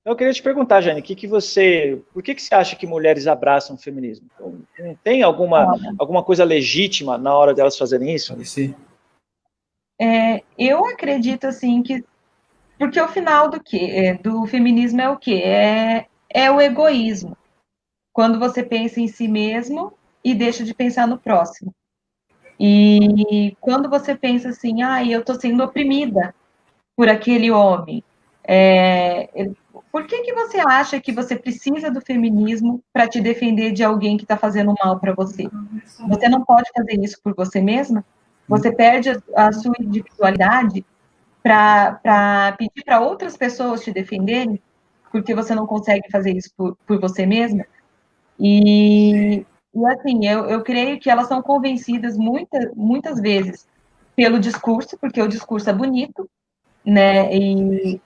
Eu queria te perguntar, Jane, por que você acha que mulheres abraçam o feminismo? Então, não tem alguma coisa legítima na hora delas fazerem isso? Eu acredito, assim, que... Porque o final do quê? Do feminismo é o quê? É o egoísmo. Quando você pensa em si mesmo e deixa de pensar no próximo. E quando você pensa assim, eu estou sendo oprimida por aquele homem, por que você acha que você precisa do feminismo para te defender de alguém que está fazendo mal para você? Você não pode fazer isso por você mesma? Você perde a sua individualidade para pedir para outras pessoas te defenderem, porque você não consegue fazer isso por você mesma? E assim, eu creio que elas são convencidas muitas vezes pelo discurso, porque o discurso é bonito, né? E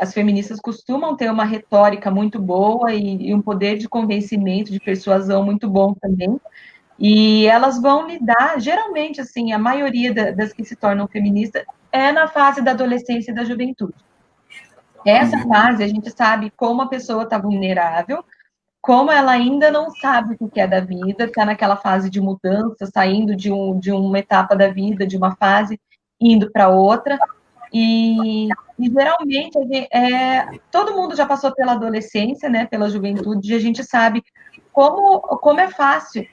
as feministas costumam ter uma retórica muito boa e um poder de convencimento, de persuasão muito bom também. E elas vão lidar, geralmente, assim, a maioria das que se tornam feministas é na fase da adolescência e da juventude. Essa fase, a gente sabe como a pessoa está vulnerável, como ela ainda não sabe o que é da vida, está naquela fase de mudança, saindo de uma etapa da vida, de uma fase, indo para outra. E geralmente, todo mundo já passou pela adolescência, né, pela juventude, e a gente sabe como é fácil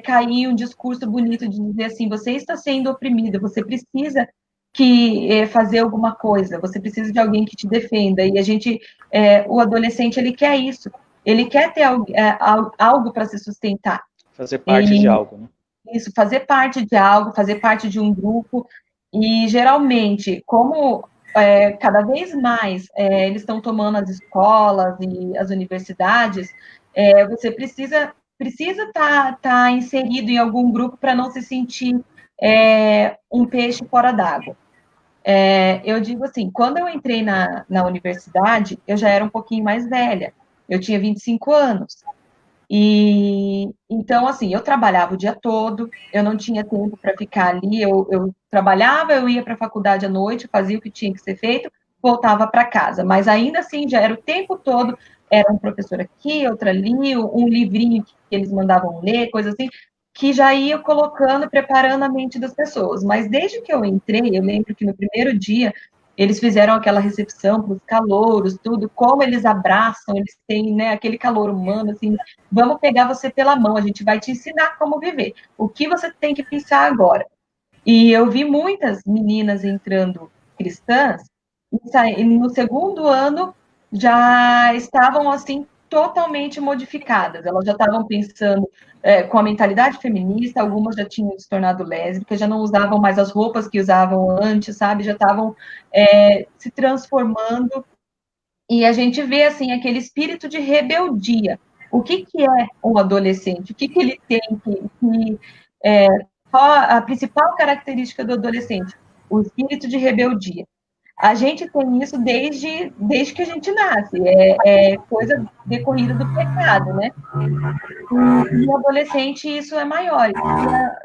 cair em um discurso bonito de dizer assim, você está sendo oprimida, você precisa fazer alguma coisa, você precisa de alguém que te defenda, e o adolescente, ele quer isso, ele quer ter algo para se sustentar. Fazer parte de E algo, né? isso, fazer parte de algo, fazer parte de um grupo, e geralmente, como cada vez mais eles estão tomando as escolas e as universidades, você precisa estar inserido em algum grupo para não se sentir um peixe fora d'água. Eu digo assim, quando eu entrei na universidade, eu já era um pouquinho mais velha, eu tinha 25 anos. E então, assim, eu trabalhava o dia todo, eu não tinha tempo para ficar ali, eu trabalhava, eu ia para a faculdade à noite, fazia o que tinha que ser feito, voltava para casa, mas ainda assim já era o tempo todo, era um professor aqui, outro ali, um livrinho que eles mandavam ler, coisa assim, que já ia colocando, preparando a mente das pessoas. Mas desde que eu entrei, eu lembro que no primeiro dia eles fizeram aquela recepção para os calouros, tudo, como eles abraçam, eles têm, né, aquele calor humano, assim, vamos pegar você pela mão, a gente vai te ensinar como viver. O que você tem que pensar agora? E eu vi muitas meninas entrando cristãs e no segundo ano já estavam assim totalmente modificadas. Elas já estavam pensando com a mentalidade feminista, algumas já tinham se tornado lésbicas, já não usavam mais as roupas que usavam antes, sabe? Já estavam se transformando. E a gente vê assim aquele espírito de rebeldia. O que é um adolescente? O que ele tem qual a principal característica do adolescente? O espírito de rebeldia. A gente tem isso desde que a gente nasce, é coisa decorrida do pecado, né? E no adolescente isso é maior.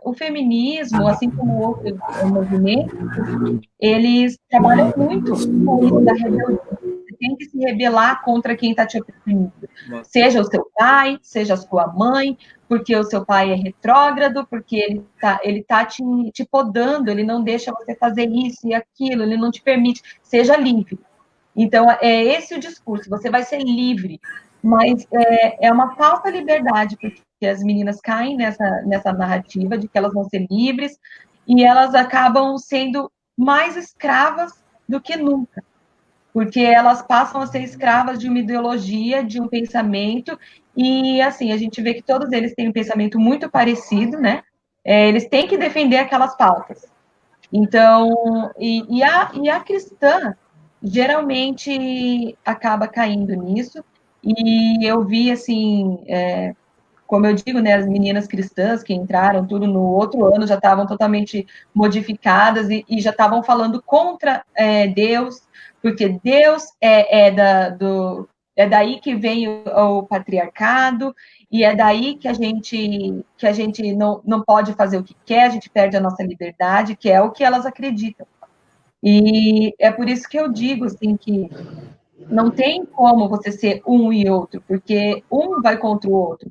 O feminismo, assim como outros movimentos, eles trabalham muito com isso da rebeldia. Você tem que se rebelar contra quem está te oprimindo. Seja o seu pai, seja a sua mãe, porque o seu pai é retrógrado, porque ele tá te podando, ele não deixa você fazer isso e aquilo, ele não te permite. Seja livre. Então, é esse o discurso, você vai ser livre. Mas é uma falsa liberdade, porque as meninas caem nessa narrativa de que elas vão ser livres e elas acabam sendo mais escravas do que nunca, porque elas passam a ser escravas de uma ideologia, de um pensamento, e assim, a gente vê que todos eles têm um pensamento muito parecido, né? Eles têm que defender aquelas pautas. Então, a cristã geralmente acaba caindo nisso, e eu vi assim, como eu digo, né, as meninas cristãs que entraram tudo no outro ano já estavam totalmente modificadas e já estavam falando contra Deus, porque Deus é daí que vem o patriarcado e é daí que a gente não pode fazer o que quer, a gente perde a nossa liberdade, que é o que elas acreditam. E é por isso que eu digo assim que Não tem como você ser um e outro, porque um vai contra o outro.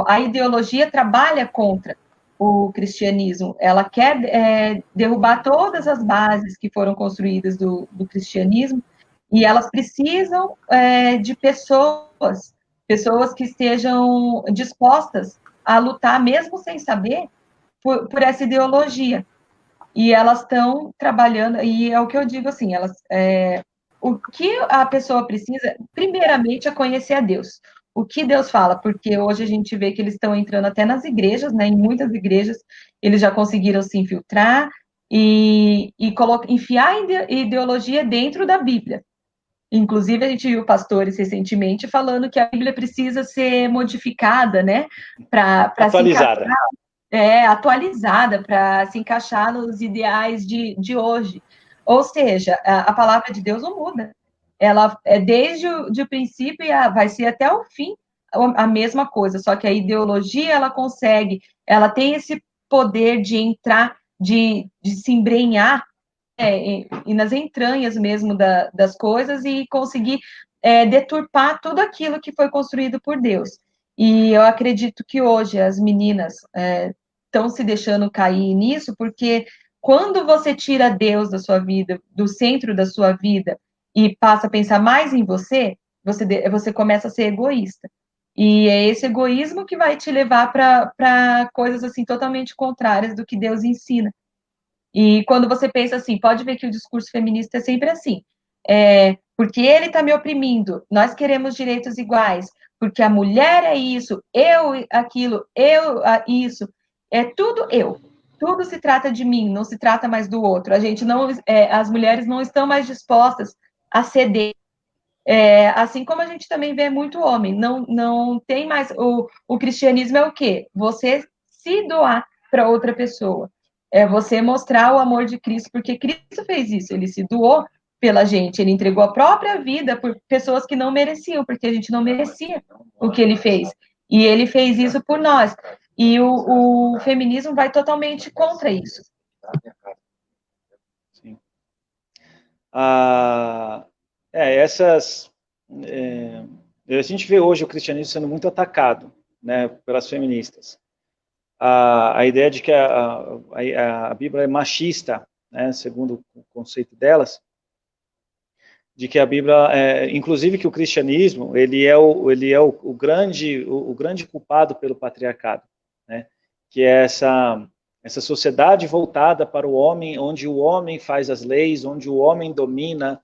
A ideologia trabalha contra o cristianismo. Ela quer derrubar todas as bases que foram construídas do cristianismo, e elas precisam de pessoas que estejam dispostas a lutar, mesmo sem saber, por essa ideologia. E elas estão trabalhando, e é o que eu digo assim, o que a pessoa precisa, primeiramente, é conhecer a Deus. O que Deus fala, porque hoje a gente vê que eles estão entrando até nas igrejas, né? Em muitas igrejas, eles já conseguiram se infiltrar e enfiar a ideologia dentro da Bíblia. Inclusive, a gente viu pastores recentemente falando que a Bíblia precisa ser modificada, né? Para se encaixar, Atualizada. atualizada, para se encaixar nos ideais de hoje. Ou seja, a palavra de Deus não muda. Ela é desde o princípio e vai ser até o fim a mesma coisa, só que a ideologia ela tem esse poder de entrar, de se embrenhar e nas entranhas mesmo das coisas e conseguir deturpar tudo aquilo que foi construído por Deus. E eu acredito que hoje as meninas estão se deixando cair nisso, porque quando você tira Deus da sua vida, do centro da sua vida, e passa a pensar mais em você, você começa a ser egoísta. E é esse egoísmo que vai te levar para coisas assim totalmente contrárias do que Deus ensina. E quando você pensa assim, pode ver que o discurso feminista é sempre assim. Porque ele está me oprimindo, nós queremos direitos iguais, porque a mulher é isso, eu aquilo, eu isso. É tudo eu. Tudo se trata de mim, não se trata mais do outro. A gente não, as mulheres não estão mais dispostas a ceder. Assim como a gente também vê muito homem, não tem mais. O cristianismo é o quê? Você se doar para outra pessoa. É você mostrar o amor de Cristo, porque Cristo fez isso, ele se doou pela gente, ele entregou a própria vida por pessoas que não mereciam, porque a gente não merecia o que ele fez. E ele fez isso por nós. E o feminismo vai totalmente contra isso. Sim. Essas... a gente vê hoje o cristianismo sendo muito atacado, né, pelas feministas. A ideia de que a Bíblia é machista, né, segundo o conceito delas, de que a Bíblia, inclusive que o cristianismo, ele é o grande culpado pelo patriarcado, né, que é essa sociedade voltada para o homem, onde o homem faz as leis, onde o homem domina,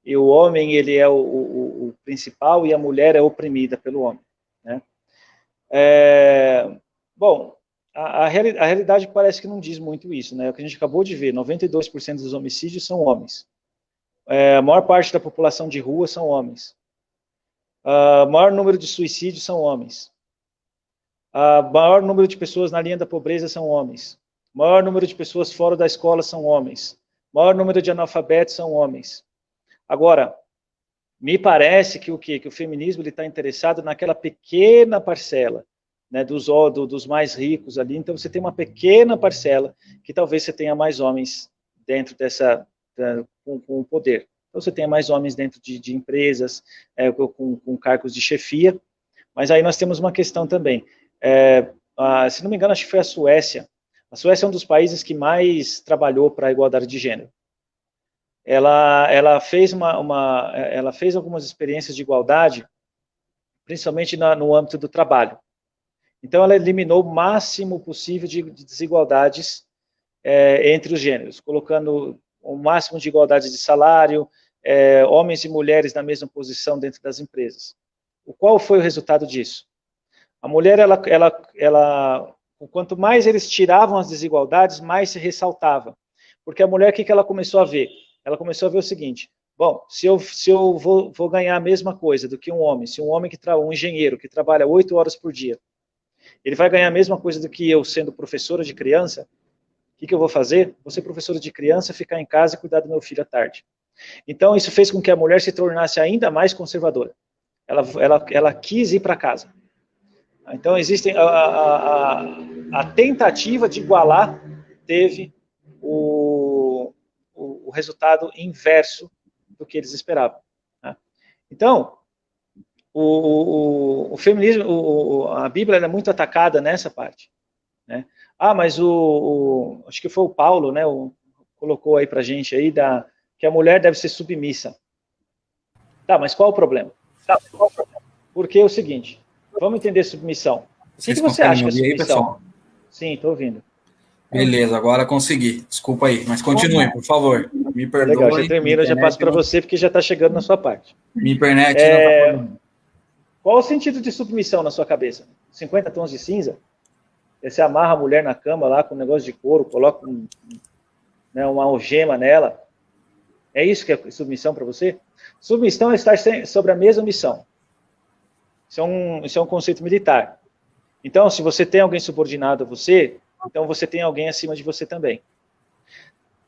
e o homem ele é o principal e a mulher é oprimida pelo homem, né? Bom, a realidade parece que não diz muito isso, né? O que a gente acabou de ver, 92% dos homicídios são homens. A maior parte da população de rua são homens. O maior número de suicídios são homens. O maior número de pessoas na linha da pobreza são homens. O maior número de pessoas fora da escola são homens. O maior número de analfabetos são homens. Agora, me parece que que o feminismo está interessado naquela pequena parcela, né, dos mais ricos ali. Então, você tem uma pequena parcela que talvez você tenha mais homens dentro com poder. Então, você tenha mais homens dentro de empresas, com cargos de chefia. Mas aí nós temos uma questão também. Se não me engano, acho que foi a Suécia. A Suécia é um dos países que mais trabalhou para a igualdade de gênero. Ela fez ela fez algumas experiências de igualdade, principalmente no âmbito do trabalho. Então, ela eliminou o máximo possível de desigualdades entre os gêneros, colocando o máximo de igualdade de salário, homens e mulheres na mesma posição dentro das empresas. Qual foi o resultado disso? A mulher, quanto mais eles tiravam as desigualdades, mais se ressaltava. Porque a mulher, o que ela começou a ver? Ela começou a ver o seguinte: bom, se eu vou ganhar a mesma coisa do que um homem, se um homem um engenheiro que trabalha 8 horas por dia, ele vai ganhar a mesma coisa do que eu sendo professora de criança, o que eu vou fazer? Vou ser professora de criança, ficar em casa e cuidar do meu filho à tarde. Então, isso fez com que a mulher se tornasse ainda mais conservadora. Ela quis ir para casa. Então, existem a tentativa de igualar teve o resultado inverso do que eles esperavam, né? Então, o feminismo, a Bíblia é muito atacada nessa parte, né? Mas acho que foi o Paulo, né, colocou aí pra gente aí, que a mulher deve ser submissa. Tá, mas qual o problema? Porque é o seguinte, vamos entender submissão. O que você acha que é submissão? Aí, pessoal? Sim, estou ouvindo. Beleza, agora consegui. Desculpa aí, mas continue, por favor. Me perdoe. Legal, já termino, já passo para você, porque já está chegando na sua parte. Minha internet não está. Qual o sentido de submissão na sua cabeça? 50 tons de cinza? Você amarra a mulher na cama lá com um negócio de couro, coloca uma algema nela. É isso que é submissão para você? Submissão é estar sobre a mesma missão. Isso é um conceito militar. Então, se você tem alguém subordinado a você, então você tem alguém acima de você também.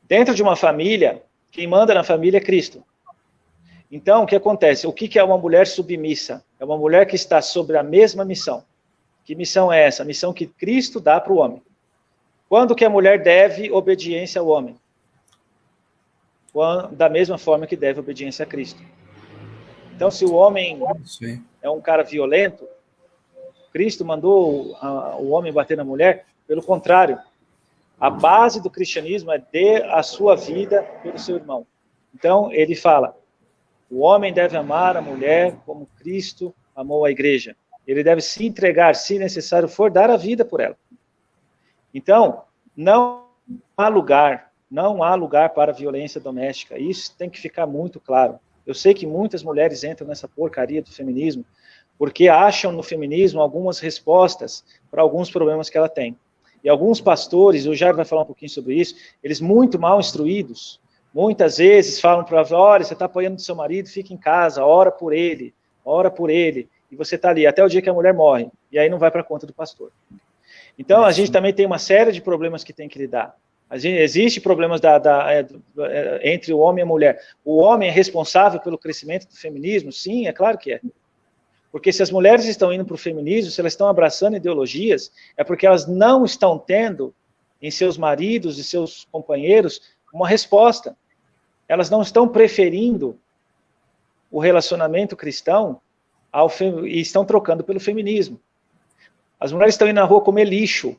Dentro de uma família, quem manda na família é Cristo. Então, o que acontece? O que é uma mulher submissa? É uma mulher que está sobre a mesma missão. Que missão é essa? A missão que Cristo dá para o homem. Quando que a mulher deve obediência ao homem? Da mesma forma que deve obediência a Cristo. Então, se o homem é um cara violento, Cristo mandou o homem bater na mulher, pelo contrário, a base do cristianismo é dê a sua vida pelo seu irmão. Então, ele fala, o homem deve amar a mulher como Cristo amou a igreja. Ele deve se entregar, se necessário for, dar a vida por ela. Então, não há lugar para violência doméstica. Isso tem que ficar muito claro. Eu sei que muitas mulheres entram nessa porcaria do feminismo, porque acham no feminismo algumas respostas para alguns problemas que ela tem. E alguns pastores, o Jair vai falar um pouquinho sobre isso, eles muito mal instruídos, muitas vezes falam para ela, olha, você está apoiando seu marido, fica em casa, ora por ele, e você está ali até o dia que a mulher morre, e aí não vai para a conta do pastor. Então, a gente também tem uma série de problemas que tem que lidar. Existe problemas entre o homem e a mulher. O homem é responsável pelo crescimento do feminismo? Sim, é claro que é. Porque se as mulheres estão indo para o feminismo, se elas estão abraçando ideologias, é porque elas não estão tendo em seus maridos e seus companheiros uma resposta. Elas não estão preferindo o relacionamento cristão e estão trocando pelo feminismo. As mulheres estão indo na rua comer lixo,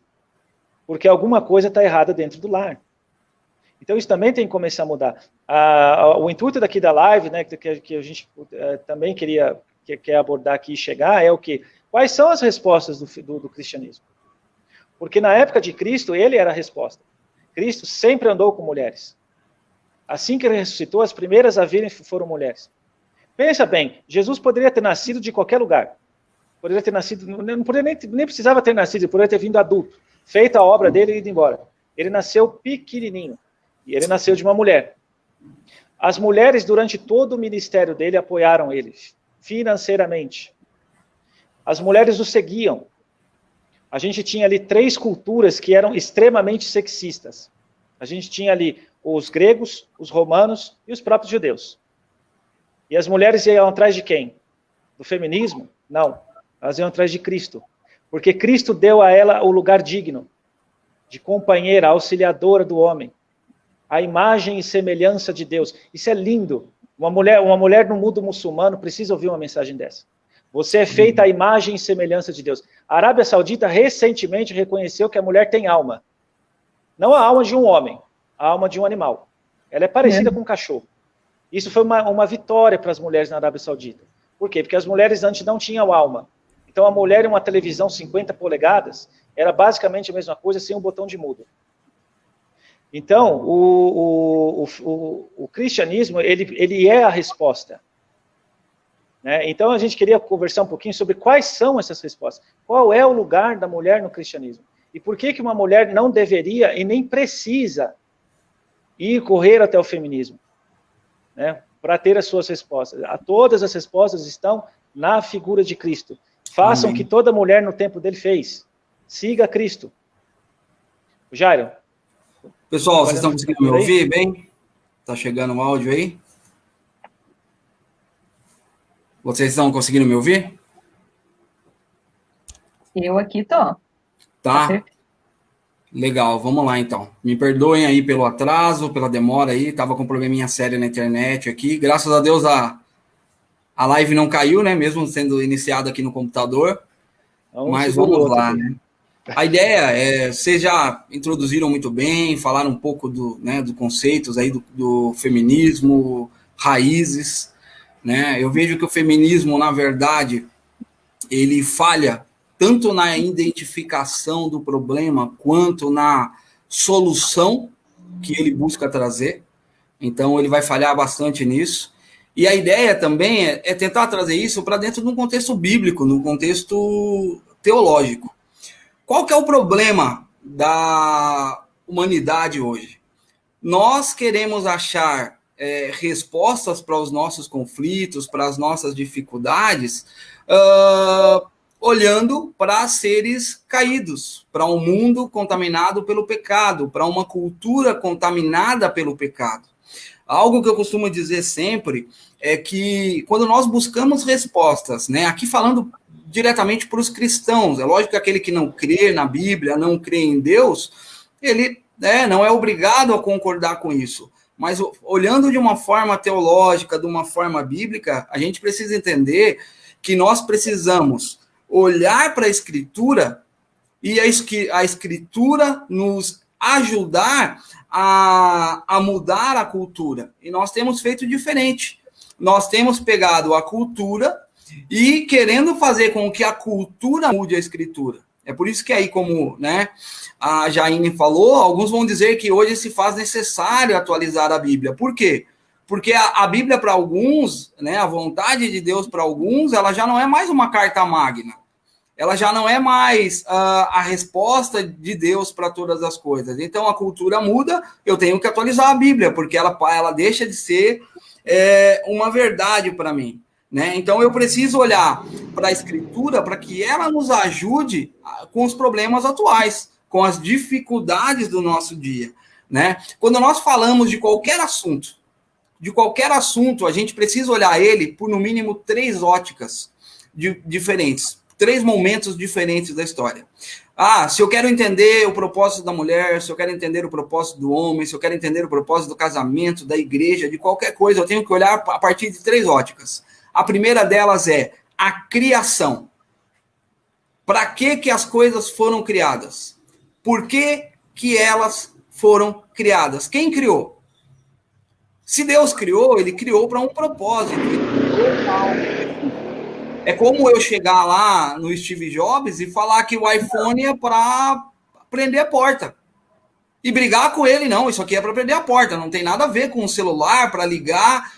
porque alguma coisa está errada dentro do lar. Então, isso também tem que começar a mudar. O intuito daqui da live, né, que a gente também quer abordar aqui e chegar, é o quê? Quais são as respostas do cristianismo? Porque na época de Cristo, ele era a resposta. Cristo sempre andou com mulheres. Assim que ele ressuscitou, as primeiras a virem foram mulheres. Pensa bem, Jesus poderia ter nascido de qualquer lugar. Poderia ter nascido, não poderia nem precisava ter nascido, ele poderia ter vindo adulto, feito a obra dele e ido embora. Ele nasceu pequenininho, e ele nasceu de uma mulher. As mulheres, durante todo o ministério dele, apoiaram ele, financeiramente. As mulheres o seguiam. A gente tinha ali 3 culturas que eram extremamente sexistas. A gente tinha ali os gregos, os romanos e os próprios judeus. E as mulheres iam atrás de quem? Do feminismo? Não. Elas iam atrás de Cristo. Porque Cristo deu a ela o lugar digno, de companheira, auxiliadora do homem. A imagem e semelhança de Deus. Isso é lindo. Uma mulher no mundo muçulmano precisa ouvir uma mensagem dessa. Você é feita à imagem e semelhança de Deus. A Arábia Saudita recentemente reconheceu que a mulher tem alma. Não a alma de um homem, a alma de um animal. Ela é parecida com um cachorro. Isso foi uma vitória para as mulheres na Arábia Saudita. Por quê? Porque as mulheres antes não tinham alma. Então a mulher em uma televisão 50 polegadas era basicamente a mesma coisa sem um botão de mudo. Então, o cristianismo, ele é a resposta. Né? Então, a gente queria conversar um pouquinho sobre quais são essas respostas. Qual é o lugar da mulher no cristianismo? E por que uma mulher não deveria e nem precisa ir correr até o feminismo? Né? Para ter as suas respostas. Todas as respostas estão na figura de Cristo. Façam o que toda mulher no tempo dele fez. Siga Cristo. Jairo. Pessoal, vocês estão conseguindo me ouvir bem? Está chegando o áudio aí? Vocês estão conseguindo me ouvir? Eu aqui tô. Tá. Legal, vamos lá então. Me perdoem aí pelo atraso, pela demora aí. Tava com um probleminha sério na internet aqui. Graças a Deus A live não caiu, né? Mesmo sendo iniciada aqui no computador. Mas vamos lá, né? A ideia é, vocês já introduziram muito bem, falaram um pouco dos conceitos aí do feminismo, raízes, né? Eu vejo que o feminismo, na verdade, ele falha tanto na identificação do problema quanto na solução que ele busca trazer. Então, ele vai falhar bastante nisso. E a ideia também é tentar trazer isso para dentro de um contexto bíblico, num contexto teológico. Qual que é o problema da humanidade hoje? Nós queremos achar respostas para os nossos conflitos, para as nossas dificuldades, olhando para seres caídos, para um mundo contaminado pelo pecado, para uma cultura contaminada pelo pecado. Algo que eu costumo dizer sempre é que quando nós buscamos respostas, né, aqui falando diretamente para os cristãos, é lógico que aquele que não crê na Bíblia, não crê em Deus, ele não é obrigado a concordar com isso. Mas olhando de uma forma teológica, de uma forma bíblica, a gente precisa entender que nós precisamos olhar para a Escritura e a Escritura nos ajudar a mudar a cultura. E nós temos feito diferente. Nós temos pegado a cultura e querendo fazer com que a cultura mude a Escritura. É por isso que aí, como a Jaine falou, alguns vão dizer que hoje se faz necessário atualizar a Bíblia. Por quê? Porque a Bíblia, para alguns, a vontade de Deus para alguns, ela já não é mais uma carta magna. Ela já não é mais a resposta de Deus para todas as coisas. Então, a cultura muda, eu tenho que atualizar a Bíblia, porque ela deixa de ser uma verdade para mim. Então, eu preciso olhar para a Escritura para que ela nos ajude com os problemas atuais, com as dificuldades do nosso dia. Quando nós falamos de qualquer assunto, a gente precisa olhar ele por, no mínimo, 3 óticas diferentes. 3 momentos diferentes da história. Se eu quero entender o propósito da mulher, se eu quero entender o propósito do homem, se eu quero entender o propósito do casamento, da igreja, de qualquer coisa, eu tenho que olhar a partir de 3 óticas. A primeira delas é a criação. Para que as coisas foram criadas? Por que elas foram criadas? Quem criou? Se Deus criou, ele criou para um propósito. Ele criou para algo. É como eu chegar lá no Steve Jobs e falar que o iPhone é para prender a porta. E brigar com ele, não, isso aqui é para prender a porta, não tem nada a ver com o celular, para ligar.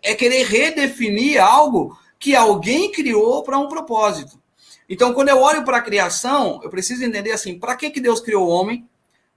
É querer redefinir algo que alguém criou para um propósito. Então, quando eu olho para a criação, eu preciso entender assim, para que Deus criou o homem?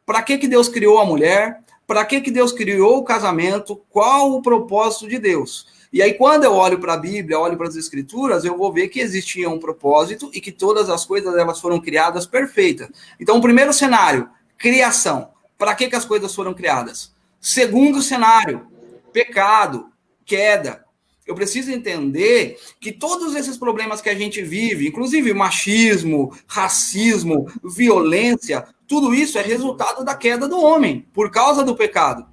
Para que Deus criou a mulher? Para que Deus criou o casamento? Qual o propósito de Deus? E aí, quando eu olho para a Bíblia, olho para as Escrituras, eu vou ver que existia um propósito e que todas as coisas elas foram criadas perfeitas. Então, o primeiro cenário, criação. Para que as coisas foram criadas? Segundo cenário, pecado, queda. Eu preciso entender que todos esses problemas que a gente vive, inclusive machismo, racismo, violência, tudo isso é resultado da queda do homem, por causa do pecado.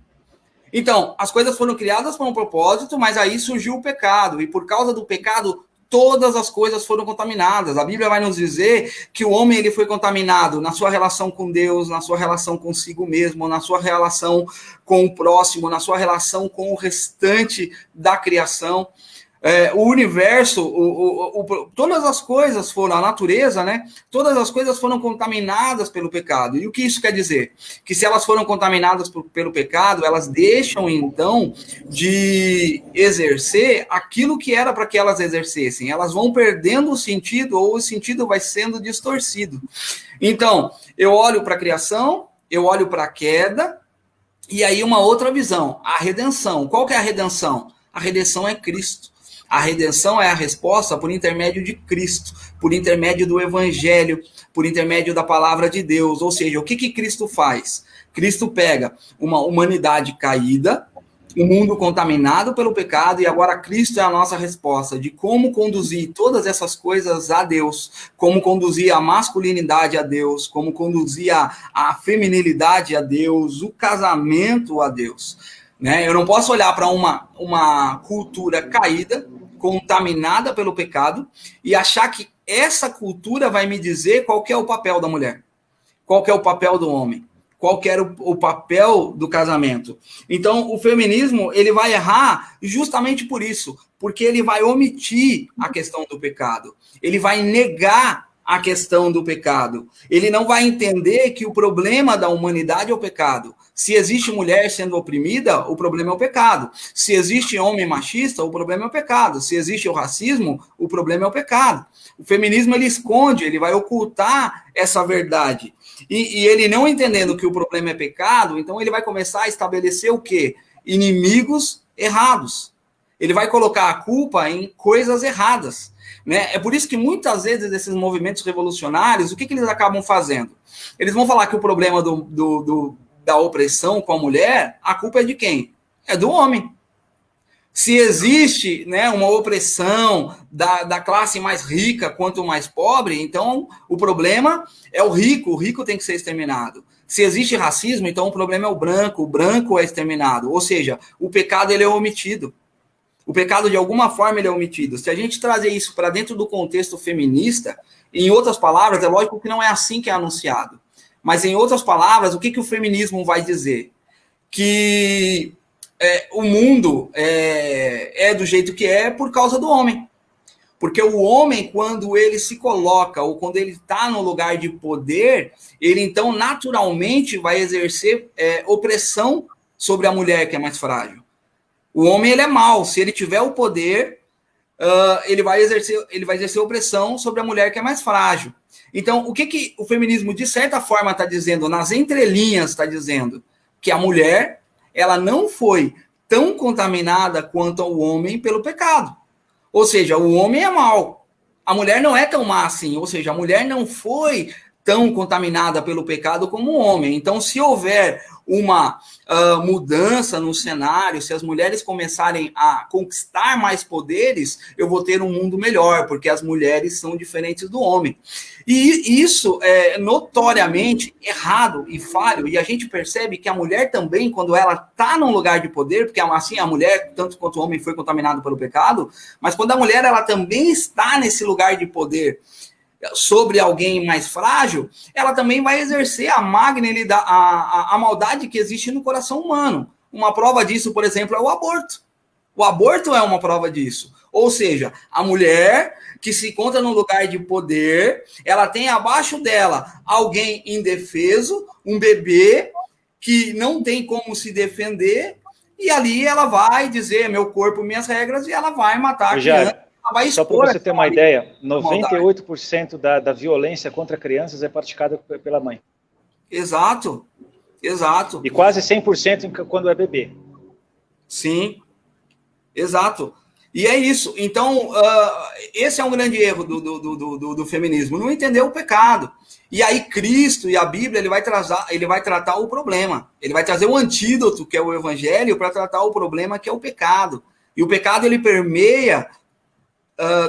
Então, as coisas foram criadas para um propósito, mas aí surgiu o pecado. E por causa do pecado, todas as coisas foram contaminadas. A Bíblia vai nos dizer que o homem ele foi contaminado na sua relação com Deus, na sua relação consigo mesmo, na sua relação com o próximo, na sua relação com o restante da criação. O universo, todas as coisas foram, a natureza, todas as coisas foram contaminadas pelo pecado. E o que isso quer dizer? Que se elas foram contaminadas pelo pecado, elas deixam, então, de exercer aquilo que era para que elas exercessem. Elas vão perdendo o sentido, ou o sentido vai sendo distorcido. Então, eu olho para a criação, eu olho para a queda, e aí uma outra visão, a redenção. Qual que é a redenção? A redenção é Cristo. A redenção é a resposta por intermédio de Cristo, por intermédio do Evangelho, por intermédio da palavra de Deus. Ou seja, o que Cristo faz? Cristo pega uma humanidade caída, um mundo contaminado pelo pecado, e agora Cristo é a nossa resposta de como conduzir todas essas coisas a Deus, como conduzir a masculinidade a Deus, como conduzir a feminilidade a Deus, o casamento a Deus. Eu não posso olhar para uma cultura caída, contaminada pelo pecado e achar que essa cultura vai me dizer qual que é o papel da mulher, qual que é o papel do homem, qual que era o papel do casamento. Então, o feminismo, ele vai errar justamente por isso, porque ele vai omitir a questão do pecado, ele vai negar a questão do pecado. Ele não vai entender que o problema da humanidade é o pecado. Se existe mulher sendo oprimida, o problema é o pecado. Se existe homem machista, o problema é o pecado. Se existe o racismo, o problema é o pecado. O feminismo, ele esconde, ele vai ocultar essa verdade. E ele não entendendo que o problema é pecado, então ele vai começar a estabelecer o quê? Inimigos errados. Ele vai colocar a culpa em coisas erradas. Né? É por isso que muitas vezes esses movimentos revolucionários, o que eles acabam fazendo? Eles vão falar que o problema da opressão com a mulher, a culpa é de quem? É do homem. Se existe, né, uma opressão da classe mais rica quanto mais pobre, então o problema é o rico tem que ser exterminado. Se existe racismo, então o problema é o branco é exterminado. Ou seja, o pecado ele é omitido. O pecado, de alguma forma, ele é omitido. Se a gente trazer isso para dentro do contexto feminista, em outras palavras, é lógico que não é assim que é anunciado. Mas, em outras palavras, o que o feminismo vai dizer? Que o mundo é do jeito que é por causa do homem. Porque o homem, quando ele se coloca, ou quando ele está no lugar de poder, ele, então, naturalmente vai exercer opressão sobre a mulher que é mais frágil. O homem, ele é mau. Se ele tiver o poder, ele vai exercer opressão sobre a mulher que é mais frágil. Então, o que o feminismo, de certa forma, está dizendo? Nas entrelinhas, está dizendo que a mulher, ela não foi tão contaminada quanto o homem pelo pecado. Ou seja, o homem é mau. A mulher não é tão má assim. Ou seja, a mulher não foi tão contaminada pelo pecado como o homem. Então, se houver uma mudança no cenário, se as mulheres começarem a conquistar mais poderes, eu vou ter um mundo melhor, porque as mulheres são diferentes do homem. E isso é notoriamente errado e falho, e a gente percebe que a mulher também, quando ela está num lugar de poder, porque assim a mulher, tanto quanto o homem, foi contaminado pelo pecado, mas quando a mulher ela também está nesse lugar de poder sobre alguém mais frágil, ela também vai exercer a maldade que existe no coração humano. Uma prova disso, por exemplo, é o aborto. O aborto é uma prova disso. Ou seja, a mulher que se encontra num lugar de poder, ela tem abaixo dela alguém indefeso, um bebê que não tem como se defender, e ali ela vai dizer, meu corpo, minhas regras, e ela vai matar a criança. Só para você ter uma ideia, 98% da violência contra crianças é praticada pela mãe. Exato, exato. E quase 100% quando é bebê. Sim, exato. E é isso. Então, esse é um grande erro do feminismo, não entender o pecado. E aí Cristo e a Bíblia, ele vai tratar o problema. Ele vai trazer o antídoto, que é o evangelho, para tratar o problema, que é o pecado. E o pecado, ele permeia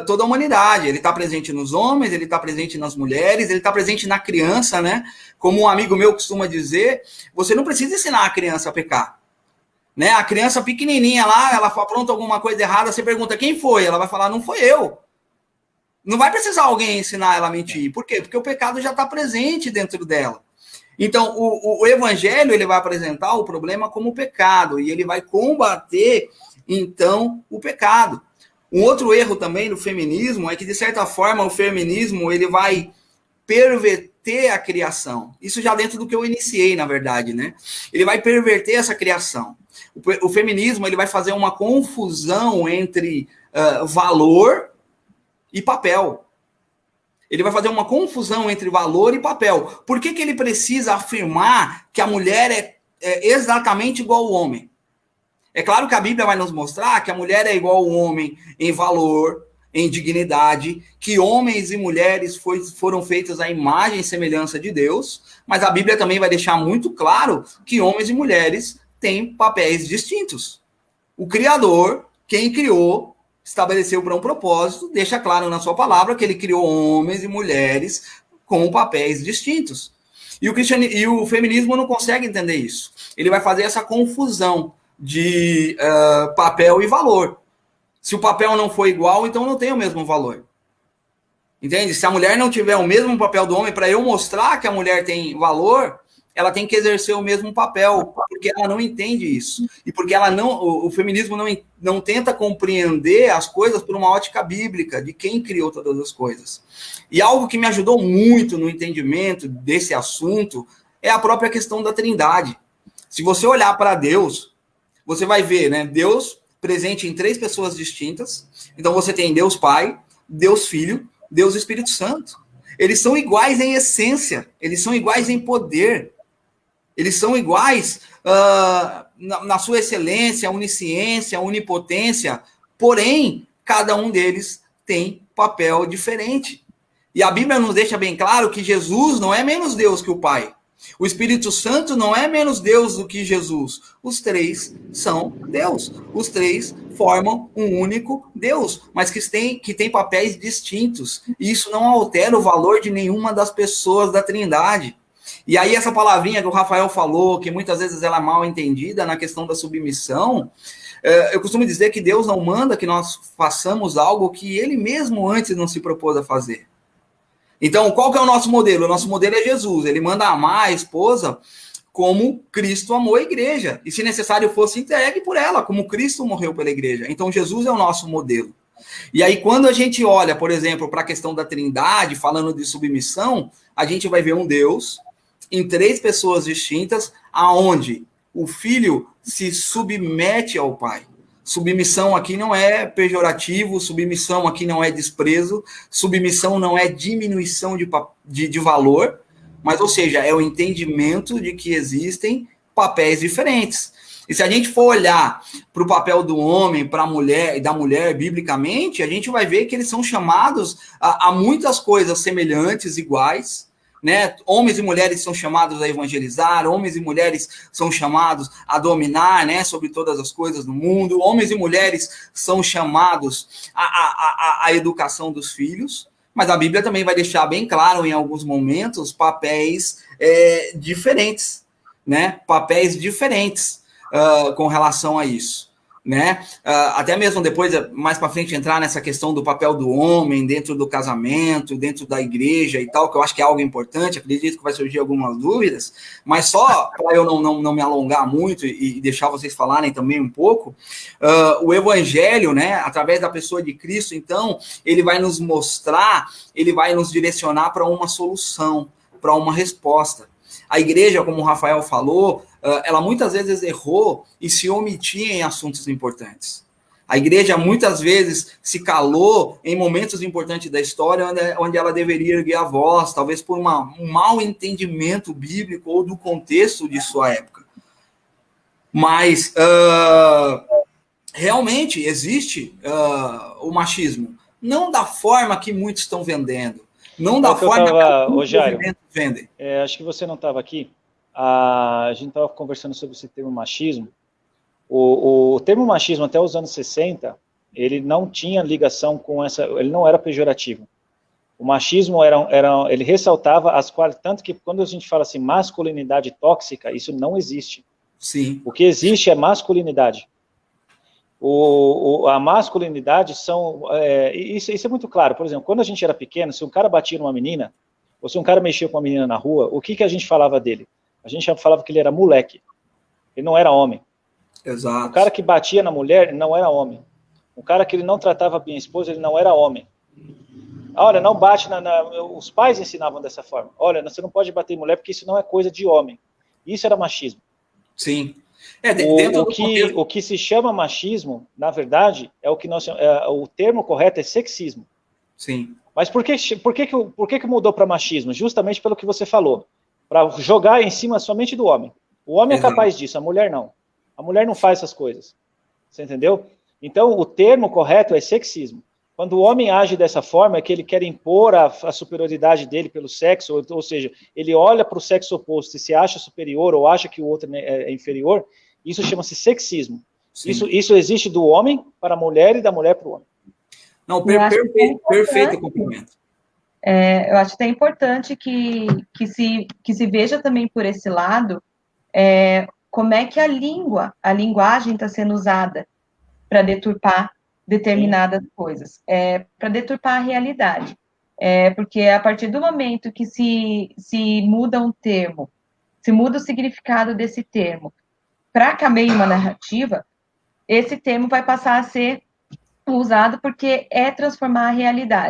toda a humanidade. Ele está presente nos homens, ele está presente nas mulheres, ele está presente na criança, né? Como um amigo meu costuma dizer, você não precisa ensinar a criança a pecar. Né? A criança pequenininha lá, ela apronta alguma coisa errada, você pergunta quem foi? Ela vai falar, não foi eu. Não vai precisar alguém ensinar ela a mentir. Por quê? Porque o pecado já está presente dentro dela. Então, o evangelho, ele vai apresentar o problema como pecado, e ele vai combater, então, o pecado. Um outro erro também do feminismo é que, de certa forma, o feminismo ele vai perverter a criação. Isso já dentro do que eu iniciei, na verdade, né? Ele vai perverter essa criação. O feminismo ele vai fazer uma confusão entre valor e papel. Ele vai fazer uma confusão entre valor e papel. Por que ele precisa afirmar que a mulher é exatamente igual ao homem? É claro que a Bíblia vai nos mostrar que a mulher é igual ao homem em valor, em dignidade, que homens e mulheres foram feitos à imagem e semelhança de Deus, mas a Bíblia também vai deixar muito claro que homens e mulheres têm papéis distintos. O Criador, quem criou, estabeleceu para um propósito, deixa claro na sua palavra que ele criou homens e mulheres com papéis distintos. E o feminismo não consegue entender isso. Ele vai fazer essa confusão de papel e valor. Se o papel não for igual, então não tem o mesmo valor. Entende? Se a mulher não tiver o mesmo papel do homem, para eu mostrar que a mulher tem valor, ela tem que exercer o mesmo papel, porque ela não entende isso. E porque ela não, o feminismo não tenta compreender as coisas por uma ótica bíblica, de quem criou todas as coisas. E algo que me ajudou muito no entendimento desse assunto é a própria questão da Trindade. Se você olhar para Deus, você vai ver, né, Deus presente em 3 pessoas distintas. Então você tem Deus Pai, Deus Filho, Deus Espírito Santo. Eles são iguais em essência, eles são iguais em poder, eles são iguais na sua excelência, onisciência, onipotência, porém, cada um deles tem papel diferente. E a Bíblia nos deixa bem claro que Jesus não é menos Deus que o Pai. O Espírito Santo não é menos Deus do que Jesus. Os 3 são Deus. Os 3 formam um único Deus, mas que tem papéis distintos. E isso não altera o valor de nenhuma das pessoas da Trindade. E aí essa palavrinha que o Rafael falou, que muitas vezes ela é mal entendida na questão da submissão, eu costumo dizer que Deus não manda que nós façamos algo que ele mesmo antes não se propôs a fazer. Então, qual que é o nosso modelo? O nosso modelo é Jesus. Ele manda amar a esposa como Cristo amou a igreja. E, se necessário fosse, entregue por ela, como Cristo morreu pela igreja. Então, Jesus é o nosso modelo. E aí, quando a gente olha, por exemplo, para a questão da Trindade, falando de submissão, a gente vai ver um Deus em 3 pessoas distintas, aonde o Filho se submete ao Pai. Submissão aqui não é pejorativo, submissão aqui não é desprezo, submissão não é diminuição de valor, mas, ou seja, é o entendimento de que existem papéis diferentes. E se a gente for olhar para o papel do homem, para a mulher e da mulher, biblicamente, a gente vai ver que eles são chamados a muitas coisas semelhantes, iguais, né? Homens e mulheres são chamados a evangelizar, homens e mulheres são chamados a dominar, né, sobre todas as coisas no mundo, homens e mulheres são chamados à educação dos filhos, mas a Bíblia também vai deixar bem claro, em alguns momentos, papéis diferentes, né? Papéis diferentes com relação a isso. Né? Até mesmo depois, mais para frente, entrar nessa questão do papel do homem dentro do casamento, dentro da igreja e tal, que eu acho que é algo importante, acredito que vai surgir algumas dúvidas, mas só para eu não me alongar muito e deixar vocês falarem também um pouco, o evangelho, né, através da pessoa de Cristo, então, ele vai nos mostrar, ele vai nos direcionar para uma solução, para uma resposta. A igreja, como o Rafael falou, ela muitas vezes errou e se omitia em assuntos importantes. A igreja muitas vezes se calou em momentos importantes da história onde ela deveria erguer a voz, talvez por um mau entendimento bíblico ou do contexto de sua época. Mas realmente existe o machismo, não da forma que muitos estão vendendo. Não da forma que os vendem. Acho que você não estava aqui. A gente estava conversando sobre esse termo machismo. O termo machismo, até os anos 60, ele não tinha ligação com essa... Ele não era pejorativo. O machismo ele ressaltava as qualidades... Tanto que quando a gente fala assim, masculinidade tóxica, isso não existe. Sim. O que existe é masculinidade. A masculinidade são... isso é muito claro. Por exemplo, quando a gente era pequeno, se um cara batia numa menina, ou se um cara mexia com uma menina na rua, o que a gente falava dele? A gente falava que ele era moleque. Ele não era homem. Exato. O cara que batia na mulher, ele não era homem. O cara que ele não tratava bem a esposa, ele não era homem. Olha, não bate os pais ensinavam dessa forma. Olha, você não pode bater em mulher porque isso não é coisa de homem. Isso era machismo. Sim. O que se chama machismo, na verdade, o termo correto é sexismo. Sim. Mas por que mudou para machismo? Justamente pelo que você falou. Para jogar em cima somente do homem. O homem é capaz disso, a mulher não. A mulher não faz essas coisas. Você entendeu? Então, o termo correto é sexismo. Quando o homem age dessa forma, é que ele quer impor a superioridade dele pelo sexo, ou seja, ele olha para o sexo oposto e se acha superior ou acha que o outro é inferior, isso chama-se sexismo. Isso existe do homem para a mulher e da mulher para o homem. Não, perfeito complemento. Eu acho que é importante que se veja também por esse lado como é que a linguagem está sendo usada para deturpar determinadas coisas, para deturpar a realidade. Porque a partir do momento que se muda um termo, se muda o significado desse termo para caber em uma narrativa, esse termo vai passar a ser usado porque é transformar a realidade.